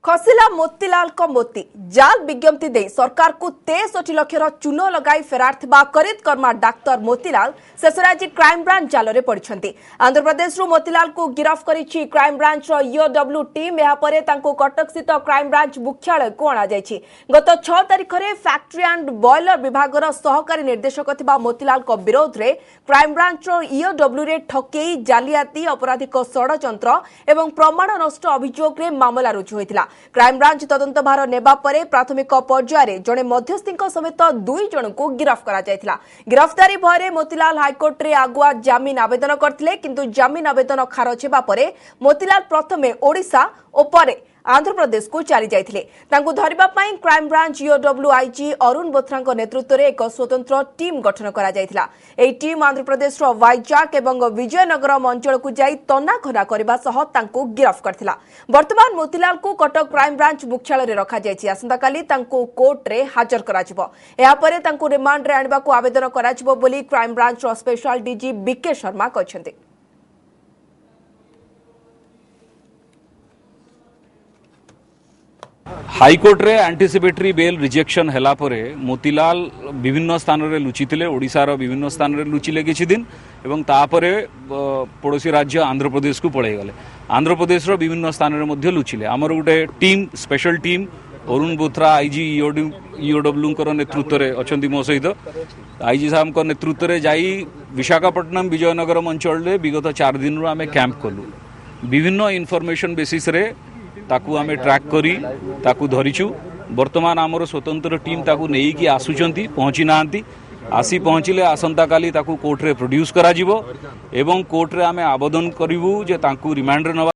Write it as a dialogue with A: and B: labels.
A: खसिला मोतीलाल को मोती जाल विज्ञप्ति दे सरकार को 63 लक्षर चून लगाई फेरार थिबा करित कर्मा डाक्तर मोतीलाल शेषरे आज क्राइम ब्रांच जाल रे पड़िछंती। आंध्र प्रदेश मोतीलाल को गिरफ्त करिछि क्राइम ब्रांच रो ईओडब्ल्यू टीम। या परे तांको कटक स्थित क्राइम ब्रांच मुख्यालय को अणा जायछि। गत 6 तारिख रे फैक्ट्री एंड बॉयलर विभाग रो सहकारी निर्देशक थिबा मोतीलाल को विरोध रे क्राइम ब्रांच रो ईओडब्ल्यू रे ठकेई जालियाती अपराधिक षडयंत्र एवं प्रमाण नष्ट अभियोग रे मामला रुजु होइतिला। क्राइम ब्रांच तदंत भार नेबा परे प्राथमिक पर्यायर जड़े मध्यस्थी समेत 2 जन को गिरफ्त करा जायतिला। गिरफ्तारी भय मोतीलाल हाईकोर्ट रे आगुआ जमीन आवेदन करथिले, किंतु जमीन आवेदन खारज हेबा परे मोतीलाल प्रथमे ओडिशा और परे आंध्र प्रदेश को चली जाइथिले। तांको धरिबा पई crime branch EOW IG Arun Bothra नेतृत्व में एक स्वतंत्र टीम गठन करा जाइथिला। एही टीम आंध्र प्रदेश रो वाइजाक एवं विजयनगरम अंचल को जाई तनाखना करबा सह तांको गिरफ्त करथिला। वर्तमान मोतीलाल को कटक क्राइम ब्रांच मुख्यालय रे रखा जायछि। आसंता काली तांको कोर्ट रे हाजर करा जिवो। एहा परे तांको रिमांड रे आनिबा को आवेदन करा जिवो बोली क्राइम ब्रांच रो स्पेशल डीजी बीके शर्मा कहछन्ते।
B: हाईकोर्ट रे एंटीसिपेटरी बेल रिजेक्शन हैला परे मोतीलाल विभिन्न स्थान रे लुचितिले। ओडिशार विभिन्न स्थान रे लुचिले किछि दिन एवं तापरे पड़ोसी राज्य आंध्र प्रदेश को पळै गले। आंध्र प्रदेश रो विभिन्न स्थान रे मध्ये लुचिले। हमर गुटे team special team Arun Bothra IG EOW कर नेतृत्व रे अछंती मो सहित आईजी साहब को नेतृत्व रे जाई विशाखापट्टनम विजयनगरम अंचल रे विगत 4 दिन रो आमे कैंप कलु। विभिन्न इनफॉरमेशन बेसिस रे ताकू आमे ट्रैक करी ताकू धरिछु। वर्तमान आमर स्वतंत्र टीम ताकू नेई कि आसुचंती पहुंची नांती। आसी पहुंचिले आसंता काली ताकू कोर्ट रे प्रोड्यूस करा जिवो एवं कोर्ट रे आमे आवेदन करिवु जे ताकू रिमांड रे